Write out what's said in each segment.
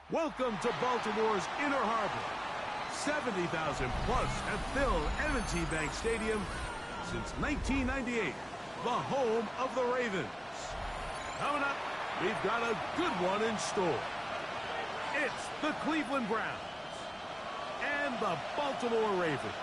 Welcome to Baltimore's Inner Harbor. 70,000 plus have filled M&T Bank Stadium since 1998, the home of the Ravens. Coming up, we've got a good one in store. It's the Cleveland Browns and the Baltimore Ravens.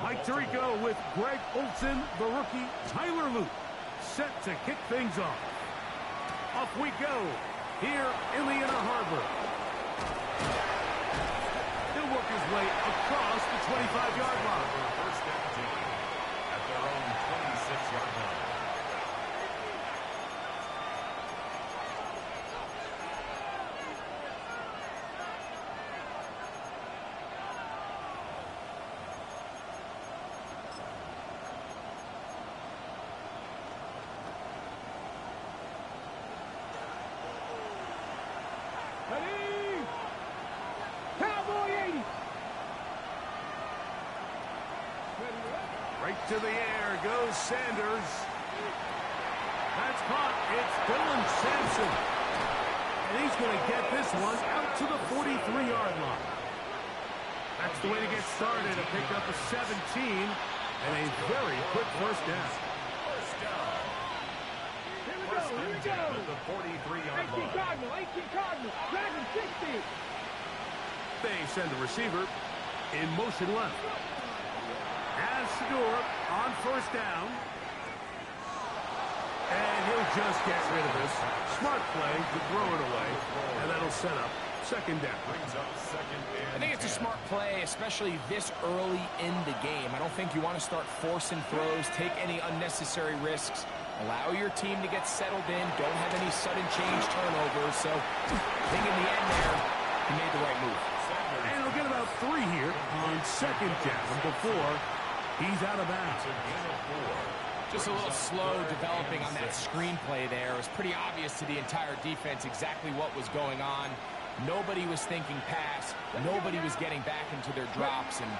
Mike Tirico with Greg Olsen, the rookie, Tyler Luke, set to kick things off. Off we go, here in the Inner Harbor. He'll work his way across the 25-yard line. First down team at their own 26-yard line. Right to the air goes Sanders. That's caught. It's Dylan Sampson. And he's going to get this one out to the 43-yard line. That's the way to get started. To pick up a 17 and a very quick first down. First down. Here we go. At the 43-yard line. 18 Cardinals. Dragon 60. They send the receiver in motion left. As Shador on first down. And he'll just get rid of this. Smart play to throw it away. And that'll set up second down. Brings up second and I think it's a smart play, especially this early in the game. I don't think you want to start forcing throws, take any unnecessary risks. Allow your team to get settled in. Don't have any sudden change turnovers. So I think in the end there, he made the right move. And he'll get about 3 here on second down before he's out of bounds. Just a little slow developing on that screenplay there. It was pretty obvious to the entire defense exactly what was going on. Nobody was thinking pass. Nobody was getting back into their drops, and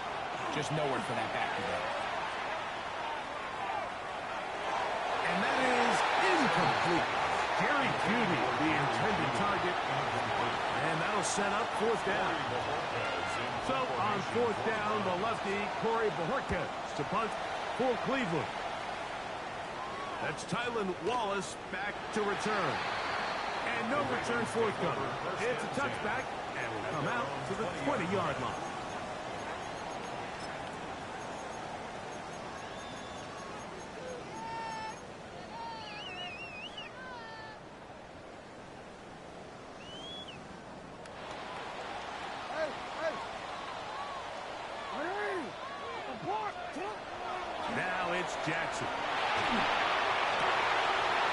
just nowhere for that back to go. And that is incomplete. Jerry Jeudy, the intended target. And that'll set up fourth down. So on fourth down, the lefty, Corey Bojorquez to punt for Cleveland. That's Tylan Wallace back to return. And no return forthcoming. It's a touchback and will come out to the 20-yard line. Now it's Jackson.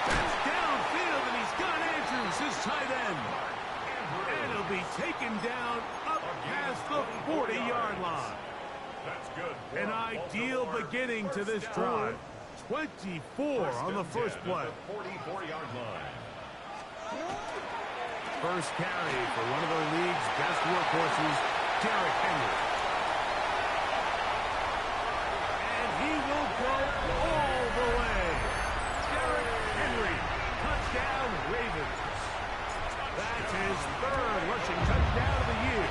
That's downfield, and he's got Andrews, his tight end. And he'll be taken down up past the 40-yard line. That's good. An ideal beginning to this drive. 24 on the first play. 44-yard line. First carry for one of the league's best workhorses, Derrick Henry. And he will go all the way. Derrick Henry, touchdown Ravens. That's his third rushing touchdown of the year.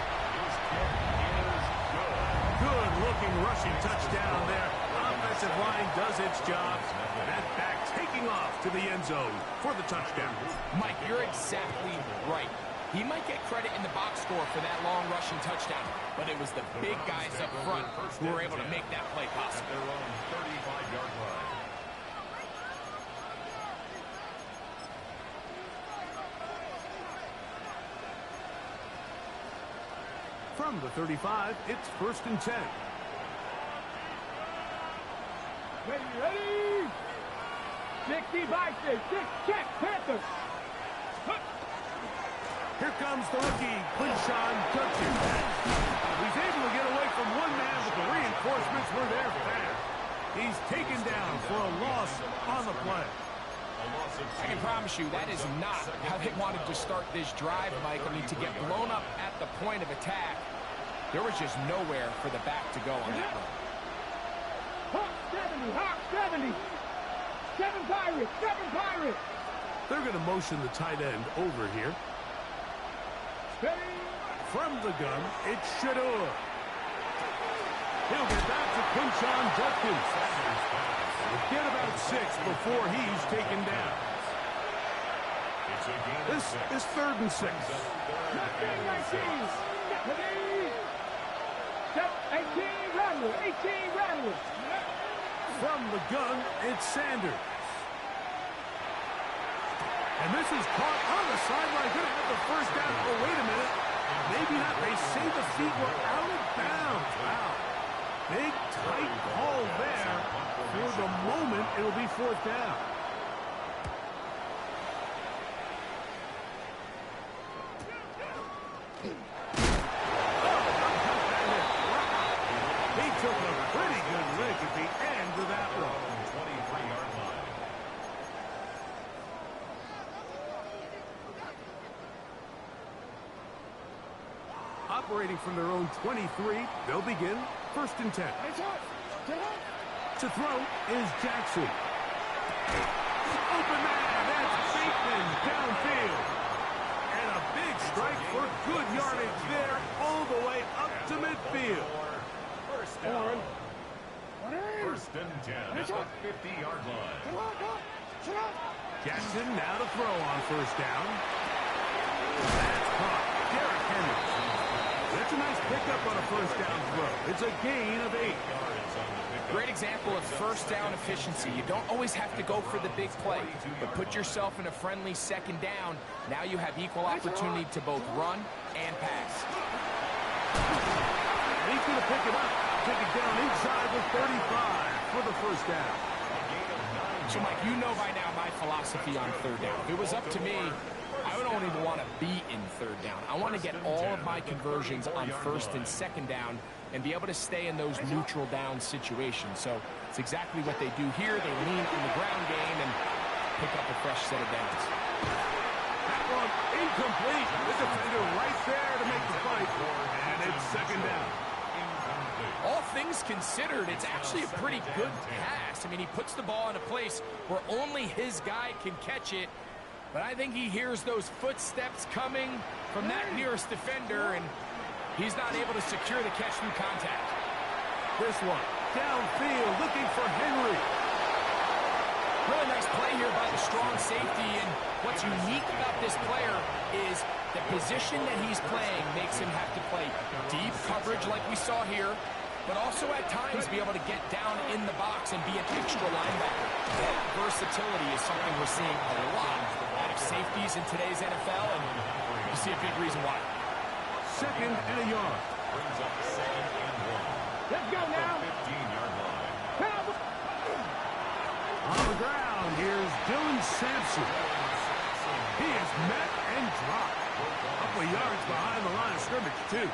Good-looking rushing touchdown there. Offensive line does its job. That back taking off to the end zone for the touchdown. Mike, you're exactly right. He might get credit in the box score for that long rushing touchdown, but it was the big guys up front who were able to make that play possible. Their own 35-yard line. From the 35, it's first and 10. Ready? 60 Bison, 6 check, Panthers. Here comes the rookie, Quinshawn Judkins. He's able to get away from one man, but the reinforcements were there fast. He's taken down for a loss on the play. I can promise you that is not how they wanted to start this drive, Mike. I mean, to get blown up at the point of attack, there was just nowhere for the back to go on that one. Hawk 70, Hawk 70. 7 Pirates, 7 Pirates. They're going to motion the tight end over here. From the gun, it's Shador. He'll get back to Quinshon Judkins. Get about 6 before he's taken down. This is 3rd and 6. 19, 18 Rattler, 18 Rattler. From the gun, it's Sanders. And this is caught on the sideline. Going to have the first down. Oh, wait a minute. Maybe not. They say the feet were out of bounds. Wow. Big, tight call there. For the moment, it'll be 4th down. He took a pretty good lick at the end of that one. 23-yard line. Operating from their own 23, they'll begin 1st and 10. To throw is Jackson. Open man, that's Bateman downfield. And a big strike for good yardage there all the way up to midfield. First down. 1st and 10 at the 50-yard line. Jackson now to throw on 1st down. That's caught. Derrick Henry. That's a nice pickup on a 1st down throw. It's a gain of 8. Great example of 1st down efficiency. You don't always have to go for the big play, but put yourself in a friendly 2nd down. Now you have equal opportunity to both run and pass. He's going to pick it up. Take it down inside the 35 for the 1st down. So, Mike, you know by now my philosophy on 3rd down. If it was up to me, I don't even want to be in 3rd down. I want to get all of my conversions on 1st and 2nd down and be able to stay in those neutral down situations. So it's exactly what they do here. They lean on the ground game and pick up a fresh set of downs. That one incomplete. The defender right there to make the fight. And it's 2nd down. All things considered, it's actually a pretty good pass. I mean, he puts the ball in a place where only his guy can catch it. But I think he hears those footsteps coming from that nearest defender, and he's not able to secure the catch through contact. This one, downfield, looking for Henry. Really nice play here by the strong safety, and what's unique about this player is the position that he's playing makes him have to play deep coverage like we saw here, but also at times be able to get down in the box and be an extra linebacker. That versatility is something we're seeing a lot out of safeties in today's NFL, and you see a big reason why. 2nd and a yard. Brings up 2nd and 1. Let's go now. 15-yard line. On the ground, here's Dylan Sampson. He is met and dropped. A couple of yards behind the line of scrimmage, too.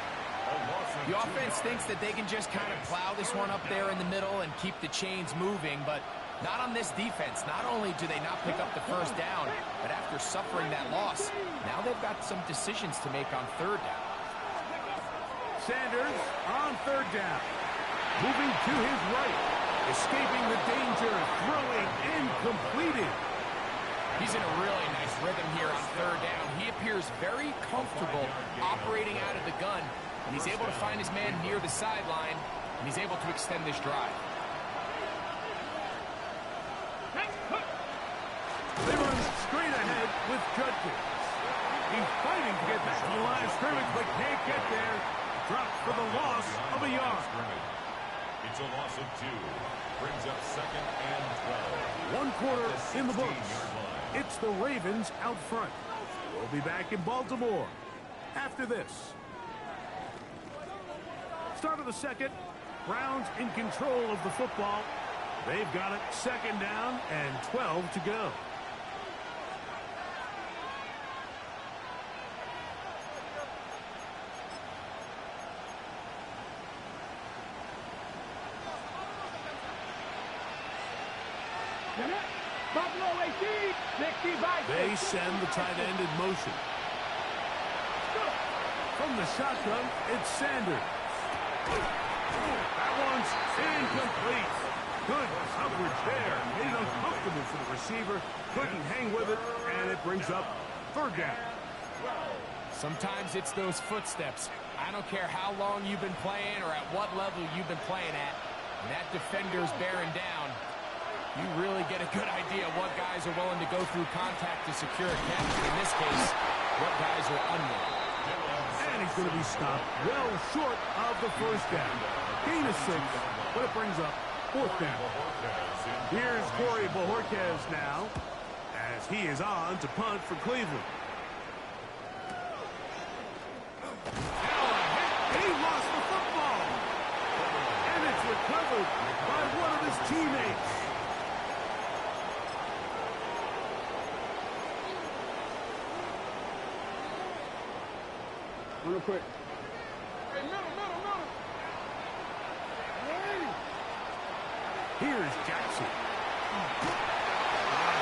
The offense thinks that they can just kind of plow this one up there in the middle and keep the chains moving, but not on this defense. Not only do they not pick up the 1st down, but after suffering that loss, now they've got some decisions to make on 3rd down. Sanders on 3rd down. Moving to his right. Escaping the danger. Throwing and completing. He's in a really nice rhythm here on 3rd down. He appears very comfortable operating out of the gun, and he's able to find his man near the sideline, and he's able to extend this drive. They run straight ahead with Judkins. He's fighting to get back to the line of scrimmage, but can't get there. Drops for the loss of a yard. It's a loss of 2. Brings up 2nd and 12. 1 quarter in the books. It's the Ravens out front. We'll be back in Baltimore after this. Start of the 2nd. Browns in control of the football. They've got it 2nd down and 12 to go. Buffalo 18, 60 by 6. They send the tight end in motion. From the shotgun, it's Sanders. That one's incomplete. Good coverage there. Made it uncomfortable for the receiver. Couldn't hang with it, and it brings up third down. Sometimes it's those footsteps. I don't care how long you've been playing or at what level you've been playing at. When that defender's bearing down, you really get a good idea of what guys are willing to go through contact to secure a catch. In this case, what guys are unwilling. And he's going to be stopped well short of the first down. Gain of 6, but it brings up fourth down. Here's Corey Bojorquez now, as he is on to punt for Cleveland. Now a hit. He lost the football. And it's recovered by one of his teammates. Real quick. Here's Jackson. A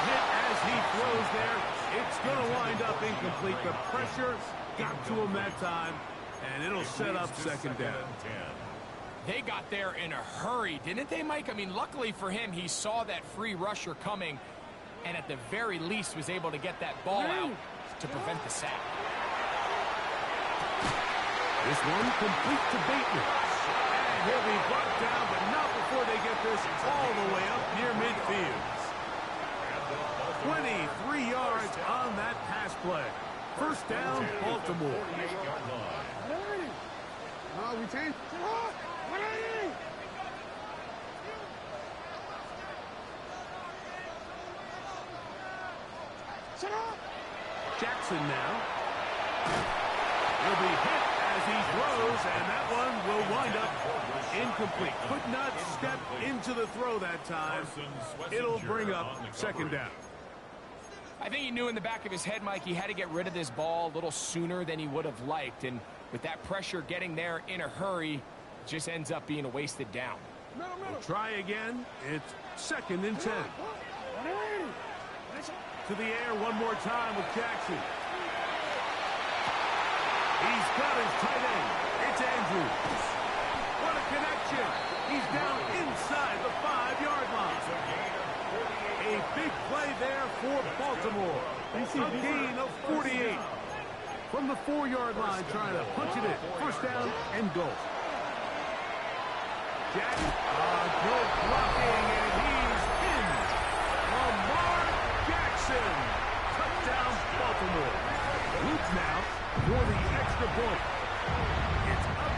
hit as he throws there. It's going to wind up incomplete. The pressure got to him that time, and it'll set up second down. They got there in a hurry, didn't they, Mike? I mean, luckily for him, he saw that free rusher coming, and at the very least was able to get that ball out to prevent the sack. This one complete to Bateman. And he'll be brought down, but not before they get this all the way up near midfield. 23 yards on that pass play. First down, Baltimore. No, we changed. Shut up. Jackson now. He'll be hit as he throws, and that one will wind up incomplete. Could not step into the throw that time. It'll bring up second down. I think he knew in the back of his head, Mike, he had to get rid of this ball a little sooner than he would have liked. And with that pressure getting there in a hurry, it just ends up being a wasted down. We'll try again. It's second and 10. To the air one more time with Jackson. He's got his tight end. It's Andrews. What a connection. He's down inside the 5-yard line. A big play there for Baltimore. A gain of 48. From the 4-yard line, trying to punch it in. First down and goal. Jackson. Good blocking, and he's in. Lamar Jackson. Touchdown, Baltimore. Luke now for the extra point. It's up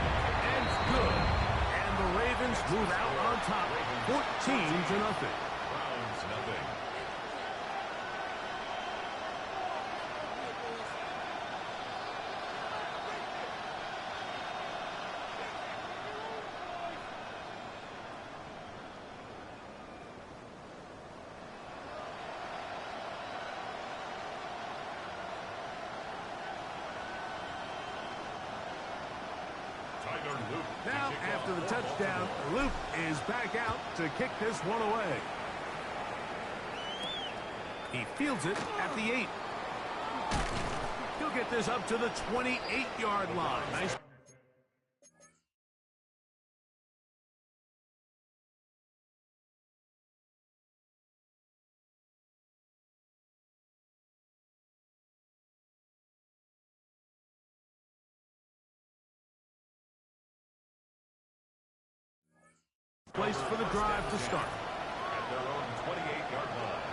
and it's good. And the Ravens move out on top, 14-0. Now, after the touchdown, Luke is back out to kick this one away. He fields it at the 8. He'll get this up to the 28-yard line. Nice. Place for the drive to start. At their own 28-yard line.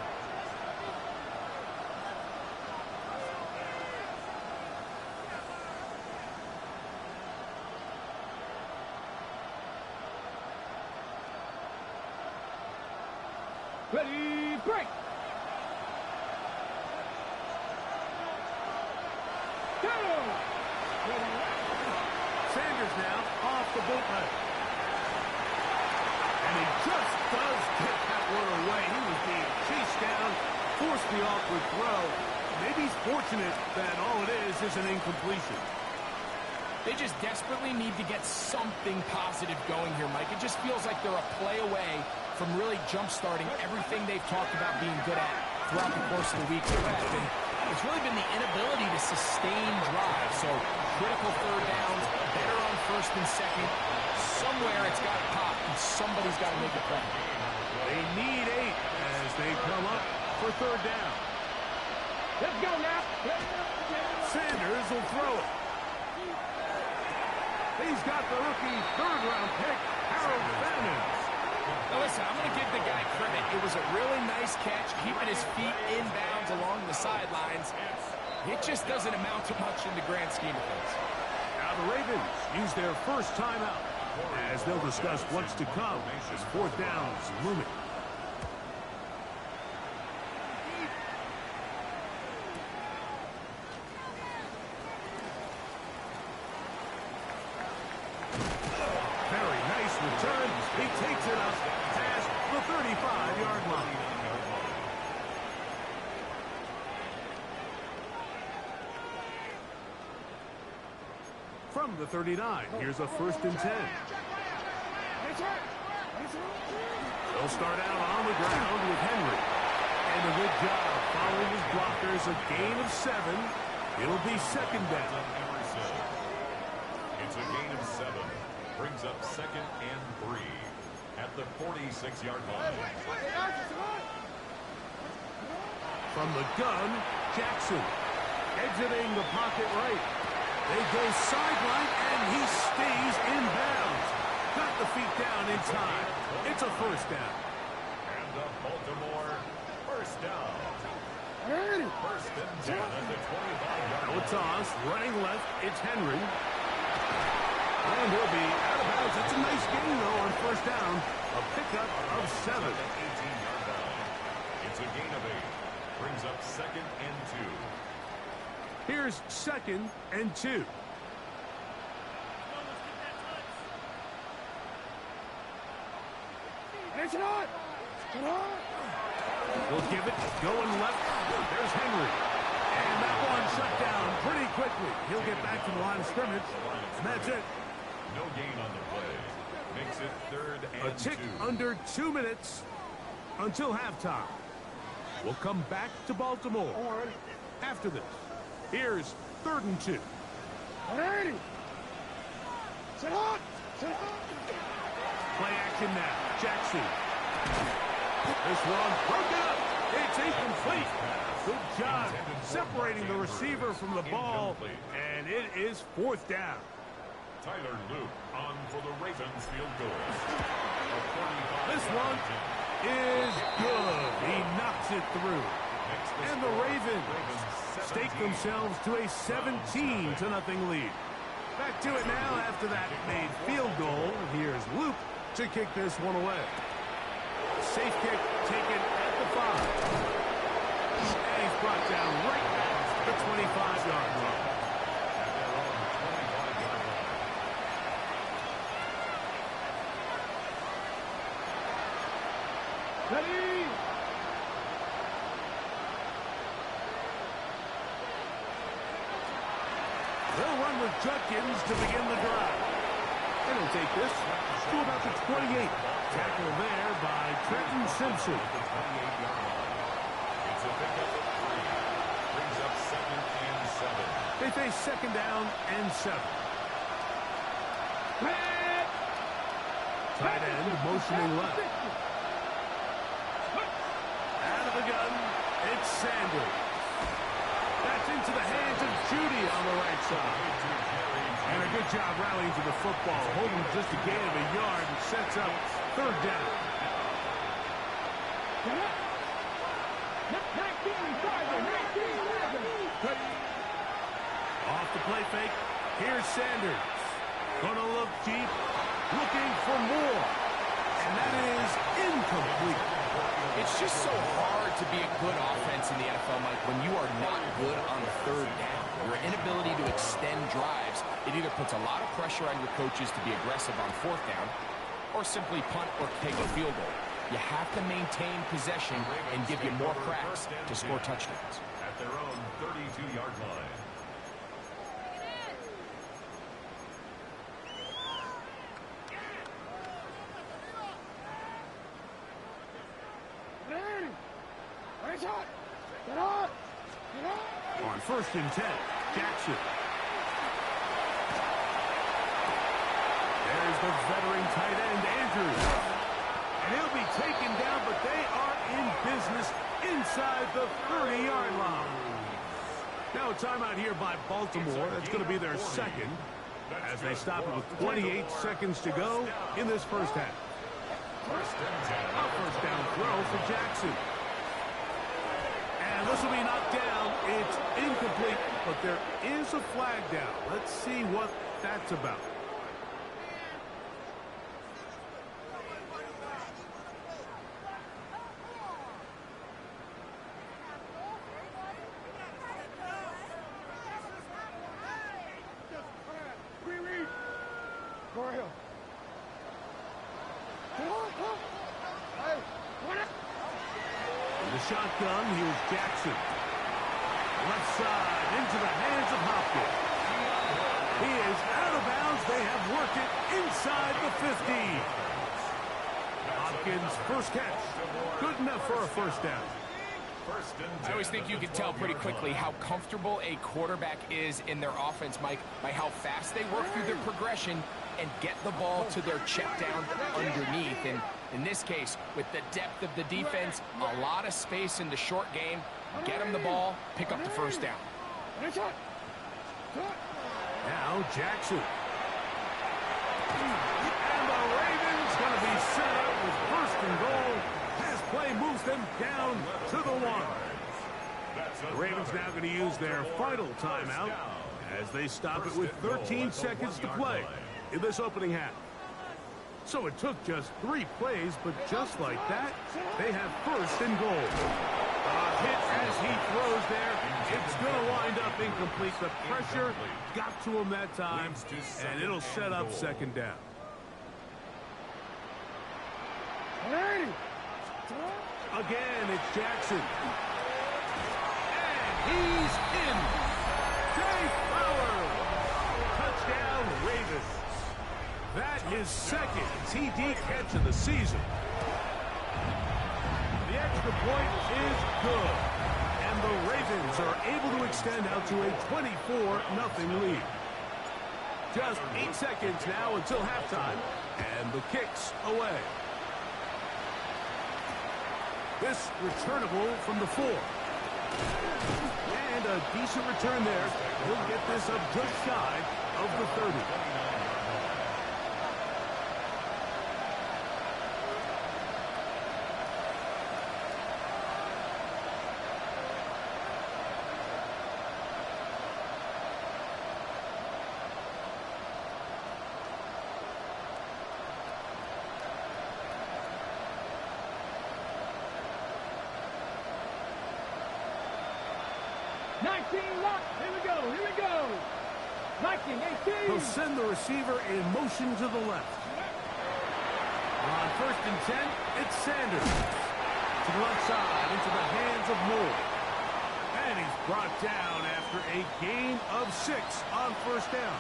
Ready, break. Sanders now off the bootleg. And he just does get that one away. He was being chased down, forced the awkward throw. Maybe he's fortunate that all it is an incompletion. They just desperately need to get something positive going here, Mike. It just feels like they're a play away from really jump-starting everything they've talked about being good at throughout the course of the week. And it's really been the inability to sustain drives. So critical third downs, better on first and second. Somewhere it's got to pop, and somebody's got to make a play. They need 8 as they come up for third down. Let's go now. Sanders will throw it. He's got the rookie third-round pick, Harold Fannin. Now listen, I'm going to give the guy credit. It was a really nice catch, keeping his feet in bounds along the sidelines. It just doesn't amount to much in the grand scheme of things. Now the Ravens use their first timeout as they'll discuss what's to come as fourth down is looming. Very nice return. He takes it up past the 35-yard line. From the 39, here's a 1st and 10. They'll start out on the ground with Henry. And a good job following his blockers, a gain of 7. It'll be 2nd down. It's a gain of 7. Brings up 2nd and 3 at the 46-yard line. From the gun, Jackson exiting the pocket right. They go sideline, and he stays in bounds. Got the feet down in time. It's a 1st down. And the Baltimore 1st down. 1st and 10 at the 25-yard line. No toss, running left, it's Henry. And he'll be out of bounds. It's a nice gain, though, on 1st down. A pickup of 7. 18-yard line. It's a gain of 8. Brings up 2nd and 2. Here's 2nd and 2. We'll give it, going left. There's Henry. And that one shut down pretty quickly. He'll get back to the line of scrimmage. And that's it. No gain on the play. Makes it 3rd A and tick 2. under 2 minutes until halftime. We'll come back to Baltimore after this. Here's 3rd and 2. Play action now. Jackson. This one broken up. It's incomplete. Good job separating the receiver from the ball. And it is 4th down. Tyler Luke on for the Ravens field goal. This one is good. He knocks it through. And the Ravens stake themselves to a 17-0 lead. Back to it now after that made field goal. Here's Luke to kick this one away. Safe kick taken at the 5. And he's brought down right at the 25-yard line. Ready? They'll run with Judkins to begin the drive. And he'll take this to about the 28. Tackle there by Trenton Simpson. It's a pickup of 3. Brings up 2nd and 7. They face 2nd down and 7. Tight end motioning left. Out of the gun, it's Sanders. That's into the hands of Judy on the right side. And a good job rallying to the football, holding just a gain of a yard and sets up 3rd down. Off the play fake, here's Sanders. Gonna look deep, looking for more. And that is incomplete. It's just so hard to be a good offense in the NFL, Mike, when you are not good on 3rd down. Your inability to extend drives, it either puts a lot of pressure on your coaches to be aggressive on 4th down or simply punt or take a field goal. You have to maintain possession and give you more cracks to score touchdowns. At their own 32-yard line. On 1st and 10, Jackson. There's the veteran tight end, Andrews. And he'll be taken down, but they are in business inside the 30-yard line. Now a timeout here by Baltimore. That's going to be their second as they stop it with 28 seconds to go in this first half. A first down throw for Jackson. And this will be knocked down. It's incomplete, but there is a flag down. Let's see what that's about. The shotgun, here's Jackson. Left side, into the hands of Hopkins. He is out of bounds. They have worked it inside the 50. Hopkins' first catch. Good enough for a first down. I always think you can tell pretty quickly how comfortable a quarterback is in their offense, Mike, by how fast they work through their progression and get the ball to their check down underneath. And in this case, with the depth of the defense, a lot of space in the short game, get them the ball, pick up the first down. Now Jackson. And the Ravens going to be set up with first and goal. Pass play moves them down to the 1. The Ravens now going to use their final timeout as they stop it with 13 seconds to play in this opening half. So it took just 3 plays, but just like that, they have first and goal. Hit as he throws there. It's going to wind up incomplete. The pressure got to him that time, and it'll set up second down. Again, it's Jackson. And he's in. Jay Fowler. Touchdown, Ravens. That is second TD catch of the season. The extra point is good. And the Ravens are able to extend out to a 24-0 lead. Just 8 seconds now until halftime. And the kick's away. This returnable from the 4. And a decent return there. He'll get this up just shy of the 30. He'll send the receiver in motion to the left. On 1st and 10, it's Sanders. To the left side, into the hands of Moore. And he's brought down after a gain of 6 on first down.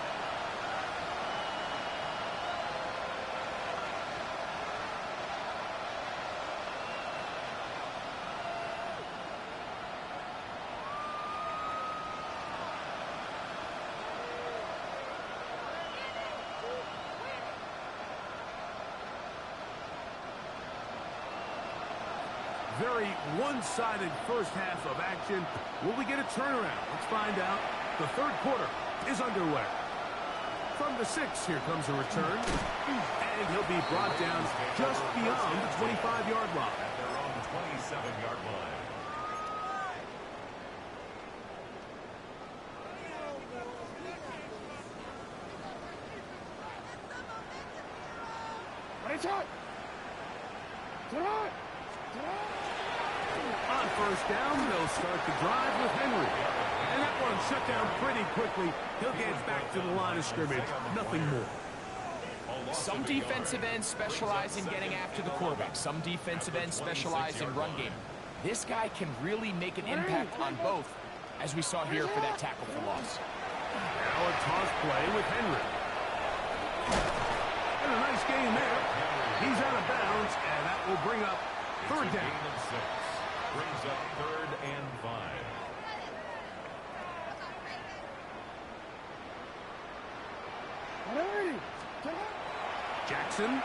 Very one-sided first half of action. Will we get a turnaround? Let's find out. The third quarter is underway. From the 6, here comes a return. And he'll be brought down just beyond the 25-yard line. At their own 27-yard line. On first down, they'll start the drive with Henry. And that one shut down pretty quickly. He'll get back to the line of scrimmage. Nothing more. Some defensive ends specialize in getting after the quarterback. Some defensive ends specialize in run game. This guy can really make an impact on both, as we saw here for that tackle for loss. Now a toss play with Henry. And a nice gain there. He's out of bounds, and that will bring up third down. brings up 3rd and 5. Jackson. And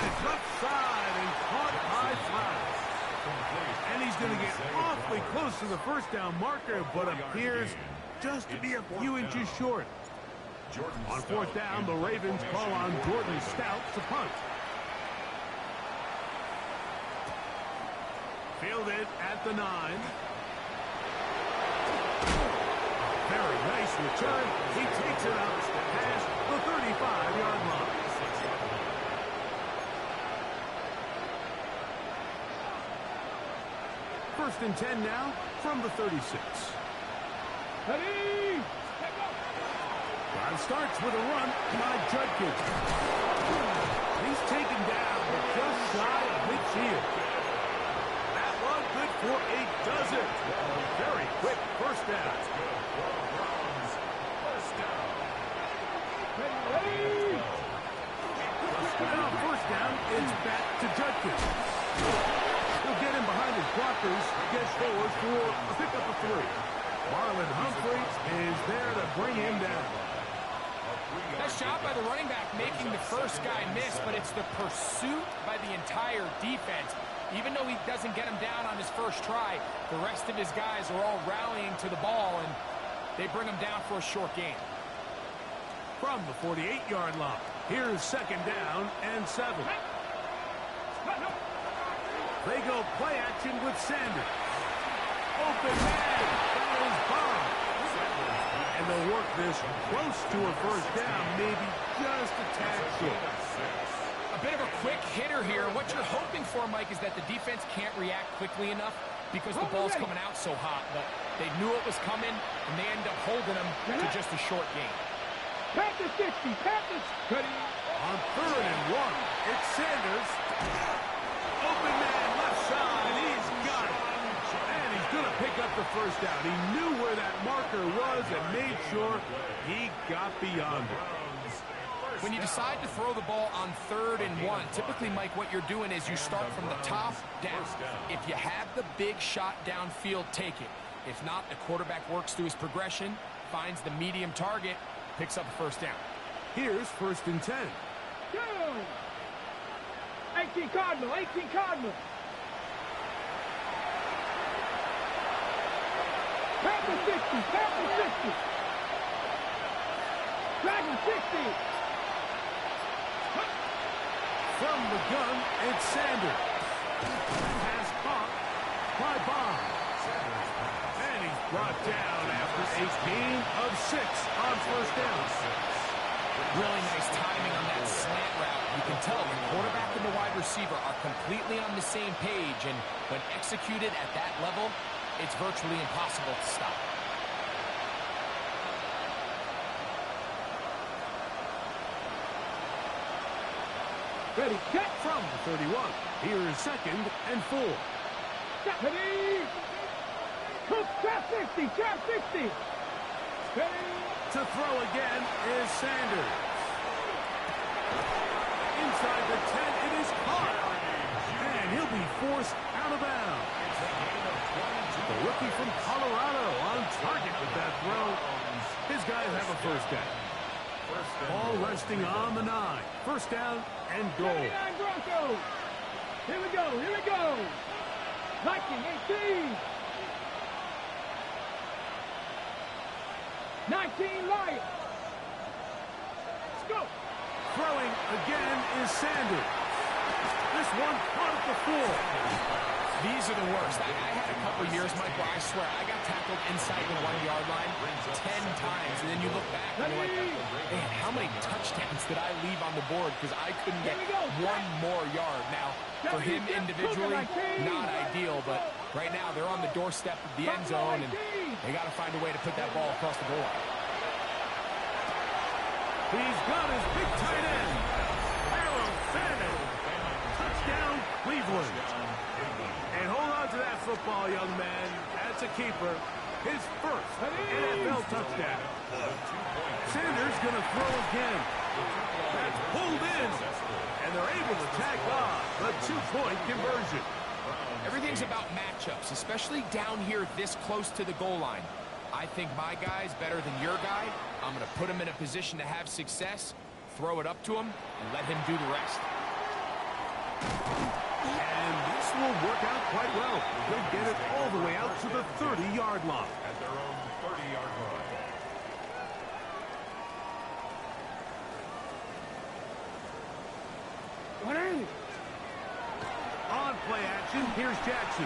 it's left side and caught high fly. And he's going to get awfully close to the first down marker, but appears just to be a few inches short. On 4th down, the Ravens call on Jordan Stout to punt. Fielded at the 9. Very nice return. He takes it out past the 35-yard line. First and 10 now from the 36. Ready? Drive starts with a run by Judkins. He's taken down just shy of midfield. That one good for a dozen. Very quick first down. Now first down, it's back to Judkins. He'll get him behind his blockers, gets forward for a pickup of 3. Marlon Humphrey is there to bring him down. Nice job by the running back making the first guy miss, but it's the pursuit by the entire defense. Even though he doesn't get him down on his first try, the rest of his guys are all rallying to the ball, and they bring him down for a short gain. From the 48-yard line, here's second down and 7. They go play action with Sanders. Open man, that is bomb. And they'll work this close to a first down, maybe just a tad short. A bit of a quick hitter here. What you're hoping for, Mike, is that the defense can't react quickly enough because the ball's coming out so hot. But they knew it was coming, and they end up holding them to just a short gain. Panthers 60, Panthers. Ready? On 3rd and 1, it's Sanders. Open man, left side, he's got it. And he's going to pick up the first down. He knew where that marker was and made sure he got beyond it. When you decide to throw the ball on 3rd and 1, typically, Mike, what you're doing is you start from the top down. If you have the big shot downfield, take it. If not, the quarterback works through his progression, finds the medium target, picks up a first down. Here's 1st and 10. Go! 18 Cardinal, 18 Cardinal. Panthers 60, Panthers 60. Dragon 60. From the gun, it's Sanders. Pass caught by Bond. And he's brought down after a gain of 6 on first down. Really nice timing on that slant route. You can tell the quarterback and the wide receiver are completely on the same page, and when executed at that level, it's virtually impossible to stop. Ready, get from the 31. Here is 2nd and 4. Ready? Cook, trap 60, trap 60. Ready? To throw again is Sanders. Inside the 10, it is caught. And he'll be forced out of bounds. The rookie from Colorado on target with that throw. His guys have a first down. Ball resting on the 9. First down and goal. 79 Broncos. Here we go, here we go. Viking 18. 19 Lions. Let's go. Throwing again is Sanders. This one caught at the 4. These are the worst. I had a couple years, Mike, where I swear I got tackled inside the 1-yard line 10 times, and then you look back and you're like, man, how many touchdowns did I leave on the board because I couldn't get one more yard? Now, for him individually, not ideal, but right now they're on the doorstep of the end zone, and they got to find a way to put that ball across the goal line. He's got his big tight end, Harold Sanders. Touchdown, Cleveland. And hold on to that football, young man. That's a keeper. His first NFL touchdown. Sanders going to throw again. That's pulled in. And they're able to tack on the 2-point conversion. Everything's about matchups, especially down here this close to the goal line. I think my guy's better than your guy. I'm going to put him in a position to have success, throw it up to him, and let him do the rest. And this will work out quite well. They'll get it all the way out to the 30-yard line. At their own 30-yard line. On play action, here's Jackson.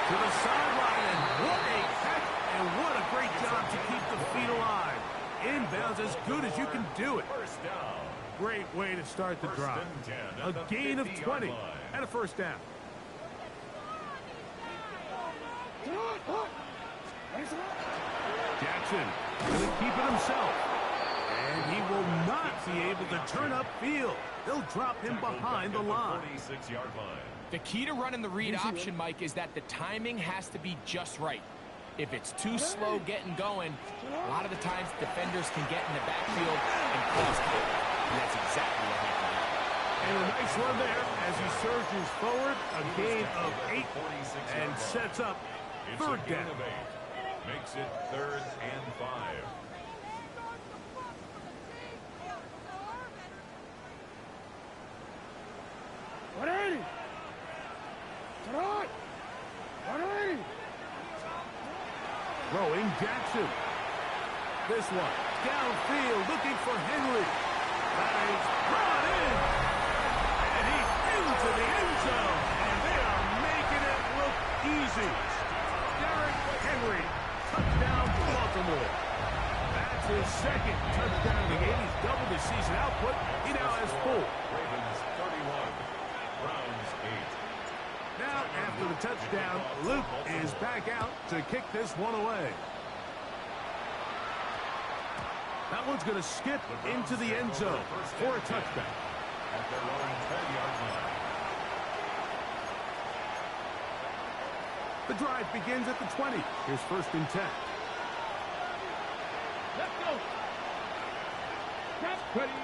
To the sideline, and what a catch, and what a great job to keep the feet alive. Inbounds as good as you can do it. First down. Great way to start the drive. A gain of 20 and a first down. Jackson going to keep it himself. And he will not be able to turn upfield. They'll drop him behind the line. 46-yard line. The key to running the read option, Mike, is that the timing has to be just right. If it's too slow getting going, a lot of the times defenders can get in the backfield and cause contact. And that's exactly what happened. And a nice run there as he surges forward. A gain of 8 and sets up third down. Makes it 3rd and 5. Throwing Jackson. This one downfield looking for Henry. That is brought in. And he's into the end zone. And they are making it look easy. Derrick Henry, touchdown to Baltimore. That's his second touchdown of the game. He's doubled his season output. He now has 4. Ravens 31. Browns 8. Now, after the touchdown, Luke is back out to kick this one away. That one's going to skip into the end zone for a touchback. At their own 10-yard line. The drive begins at the 20. Here's 1st and 10. Let's go. That's pretty.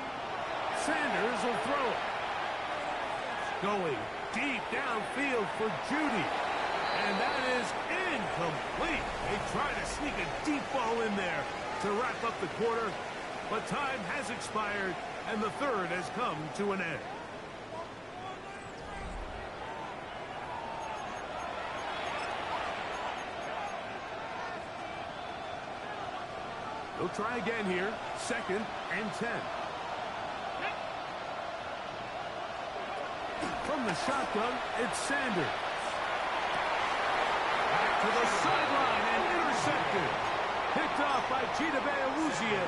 Sanders will throw it. Going deep downfield for Judy. And that is incomplete. They try to sneak a deep ball in there to wrap up the quarter. But time has expired, and the third has come to an end. They'll try again here. 2nd and 10. From the shotgun, it's Sanders. Back to the sideline and intercepted. Picked off by Chidobe Awuzie.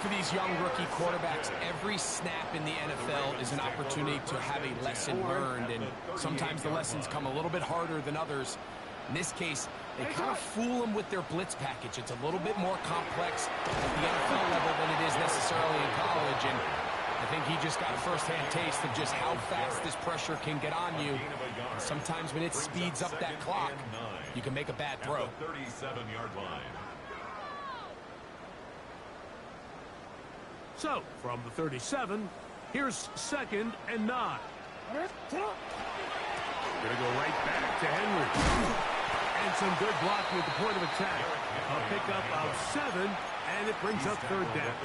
For these young rookie quarterbacks, every snap in the NFL is an opportunity to have a lesson learned, and sometimes the lessons come a little bit harder than others. In this case, they kind of fool them with their blitz package. It's a little bit more complex at the NFL level than it is necessarily in college, and I think he just got a first-hand taste of just how fast this pressure can get on you. And sometimes when it speeds up that clock, you can make a bad throw. 37-yard line. So, from the 37, here's 2nd and 9. Going to go right back to Henry. And some good blocking at the point of attack. A pickup of 7, and it brings up 3rd down.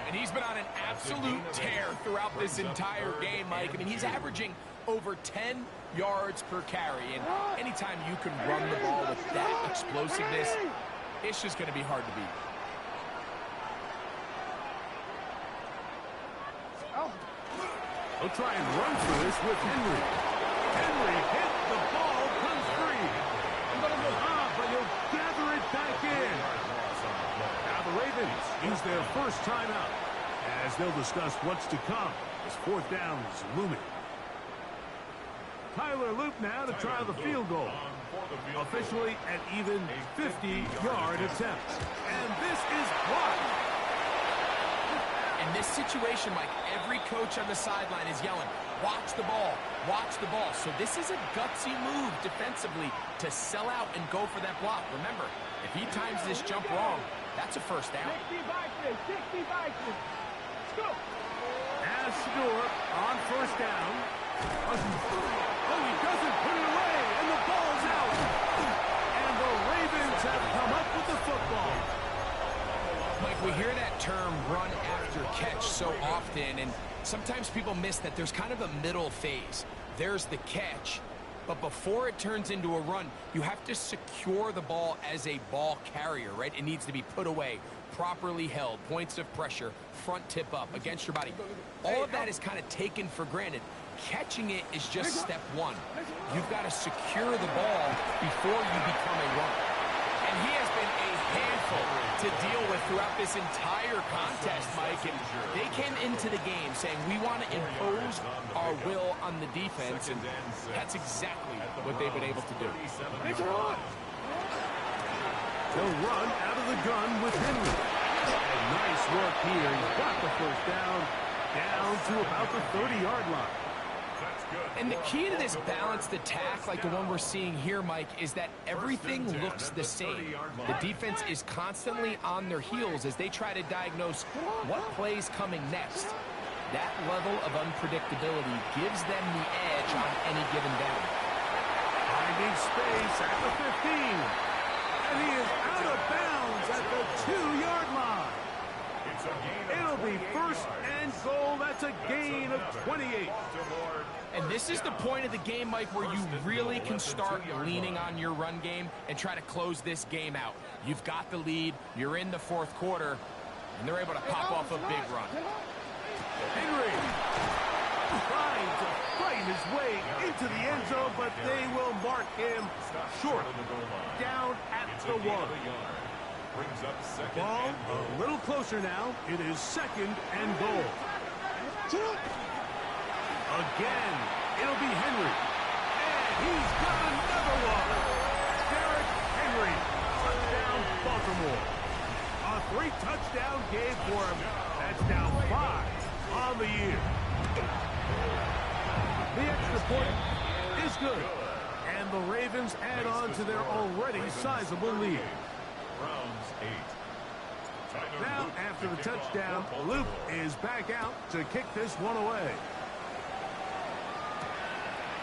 And he's been on an absolute tear throughout this entire game, Mike. I mean, he's averaging over 10 yards per carry. And anytime you can run the ball with that explosiveness, it's just going to be hard to beat. They'll try and run through this with Henry. Henry hit the ball, comes free. But he'll gather it back in. Now the Ravens use their first timeout as they'll discuss what's to come as 4th down is looming. Tyler Loop now to try the field goal. Officially an even 50-yard attempt. And this is blocked. And this situation, Mike, every coach on the sideline is yelling, watch the ball, watch the ball. So this is a gutsy move defensively to sell out and go for that block. Remember, if he times this jump wrong, that's a first down. 60 Vikings, 60 Vikings. Let's go. As Stewart on first down. Oh, he doesn't put it away, and the ball's out. And the Ravens have come up with the football. Mike, we hear that term run after catch so often, and sometimes people miss that there's kind of a middle phase. There's the catch, but before it turns into a run, you have to secure the ball as a ball carrier, right? It needs to be put away, properly held, points of pressure, front tip up against your body. All of that is kind of taken for granted. Catching it is just step one. You've got to secure the ball before you become a runner. And he has been a handful to deal with throughout this entire contest, Mike. And they came into the game saying, we want to impose our will on the defense, and that's exactly what they've been able to do. They'll run out of the gun with Henry. Nice work here. He's got the first down to about the 30-yard line. And the key to this balanced attack, like the one we're seeing here, Mike, is that everything looks the same. The defense is constantly on their heels as they try to diagnose what play's coming next. That level of unpredictability gives them the edge on any given down. Finding space at the 15. And he is out of bounds at the 2-yard line. It'll be first and goal. That's a gain of 28. And this is the point of the game, Mike, where you really can start leaning on your run game and try to close this game out. You've got the lead, you're in the fourth quarter, and they're able to pop off a big run. Henry trying to fight his way into the end zone, but they will mark him short. Down at the 1. Ball a little closer now. It is second and goal. Again, it'll be Henry. And he's got another one. Derrick Henry. Touchdown, Baltimore. A 3-touchdown game for him. That's now 5 on the year. The extra point is good. And the Ravens add on to their already sizable lead. Now, after the touchdown, Luke is back out to kick this one away.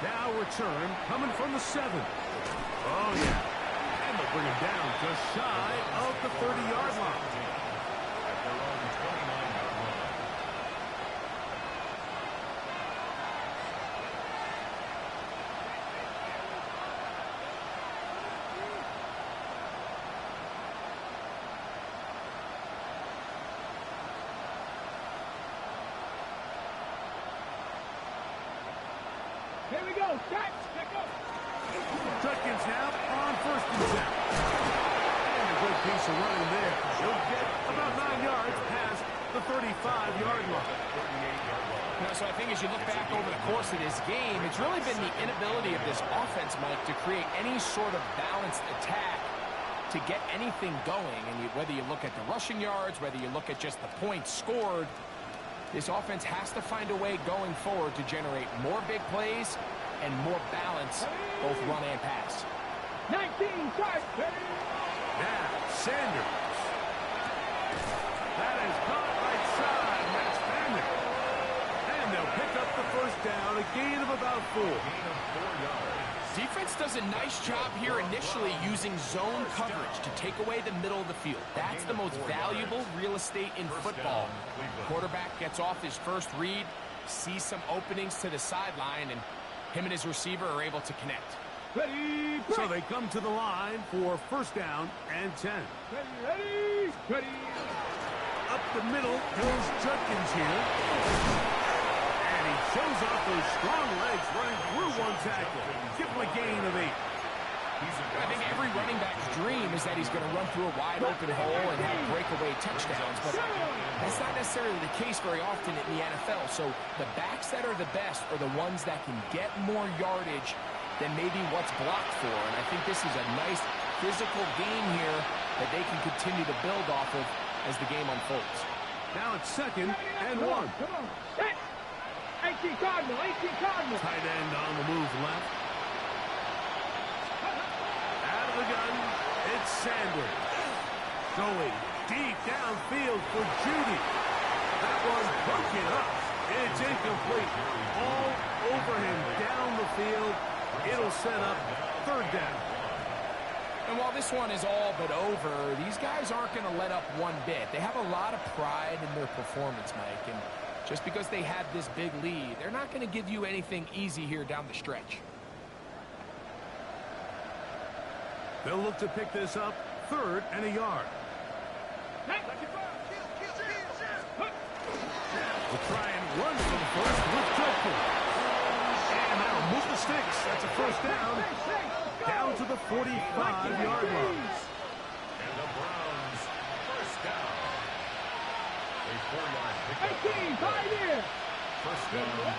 Now return coming from the 7. Oh, yeah. And they'll bring him down just shy of the 30-yard line. Here we go. Catch. Pick up. Judkins now on first and 10. And a good piece of running there. He'll get about 9 yards past the 35-yard line. So I think as you look back over the course of this game, it's really been the inability of this offense, Mike, to create any sort of balanced attack to get anything going. And whether you look at the rushing yards, whether you look at just the points scored, this offense has to find a way going forward to generate more big plays and more balance, both run and pass. 19, start. Now, Sanders. That is caught right side. That's Banner. And they'll pick up the first down, a gain of about 4. Defense does a nice job here initially using zone coverage to take away the middle of the field. That's the most valuable real estate in football. Quarterback gets off his first read, sees some openings to the sideline, and him and his receiver are able to connect. Ready, break. So they come to the line for first down and 10. Ready. Up the middle goes Judkins here. And he shows off those strong legs running through one tackle. Give him a gain of 8. I think every running back's dream is that he's going to run through a wide open hole and have breakaway touchdowns, but that's not necessarily the case very often in the NFL. So the backs that are the best are the ones that can get more yardage than maybe what's blocked for. And I think this is a nice physical game here that they can continue to build off of as the game unfolds. Now it's 2nd and 1. Come on. Set. 18 Cardinal. 18 Cardinal. Tight end on the move left. Out of the gun, it's Sanders. Going deep downfield for Judy. That one broken up. It's incomplete. All over him down the field. It'll set up 3rd down. And while this one is all but over, these guys aren't going to let up one bit. They have a lot of pride in their performance, Mike. And just because they have this big lead, they're not going to give you anything easy here down the stretch. They'll look to pick this up 3rd and a yard. We'll try and run from first with Joker. And that'll move the sticks. That's a 1st down. Down to the 45-yard line. And the Browns, 1st down. A 4-yard pickup. 18, 5 here. 1st down.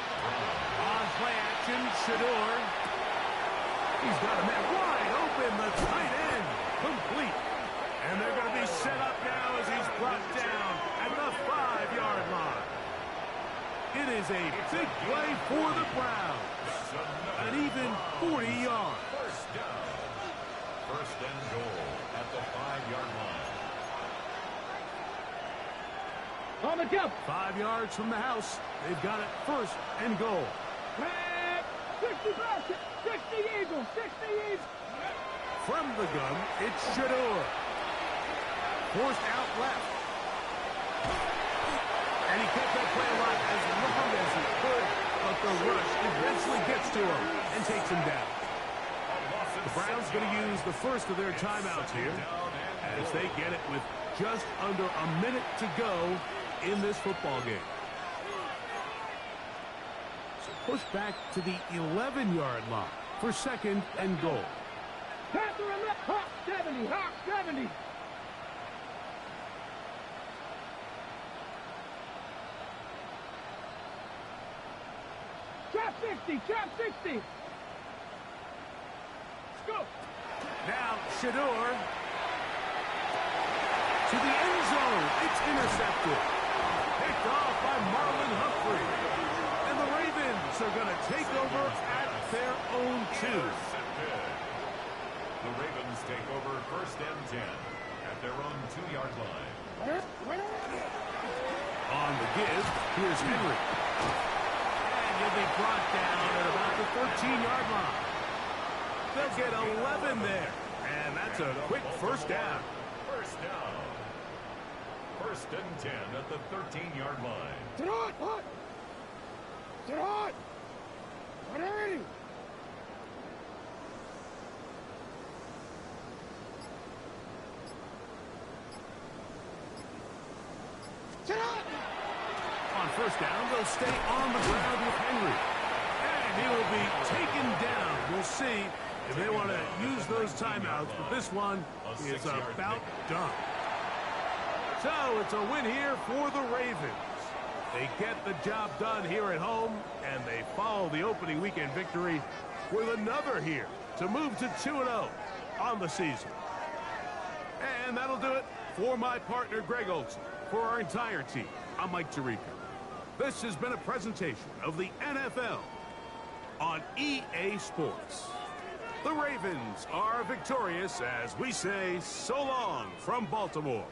On play action, Shador. He's got a man wide open, the tight end. Complete. And they're going to be set up now as he's brought down at the 5-yard line. It is a big play for the Browns. An even 40 yards. 1st down. 1st and goal at the 5-yard line. On the jump. 5 yards from the house. They've got it 1st and goal. 60 Boston. 60 Eagles. 60 Eagles. From the gun, it's Shador. Forced out left. And he kept that play alive as long as he could, but the rush eventually gets to him and takes him down. The Browns going to use the first of their timeouts here as they get it with just under a minute to go in this football game. So push back to the 11-yard line for 2nd and goal. Panther and left. Hawk 70. Hawk 70. Trap 60. Trap 60. Let's go. Now Shador to the end zone. It's intercepted. Picked off by Marlon Humphrey. And the Ravens are going to take over at their own 2. The Ravens take over 1st and 10 at their own 2-yard line. On the give, here's Henry. And he'll be brought down at about the 13-yard line. They'll get 11 there. And that's a quick 1st down. 1st down. 1st and 10 at the 13-yard line. Sit on. Hot. Sit on. Ready. Sit on. On 1st down, they'll stay on the ground with Henry. And he will be taken down. We'll see if they want to use those timeouts, but this one is about done. So it's a win here for the Ravens. They get the job done here at home, and they follow the opening weekend victory with another here to move to 2-0 on the season. And that'll do it for my partner, Greg Olson. For our entire team, I'm Mike Tirico. This has been a presentation of the NFL on EA Sports. The Ravens are victorious as we say so long from Baltimore.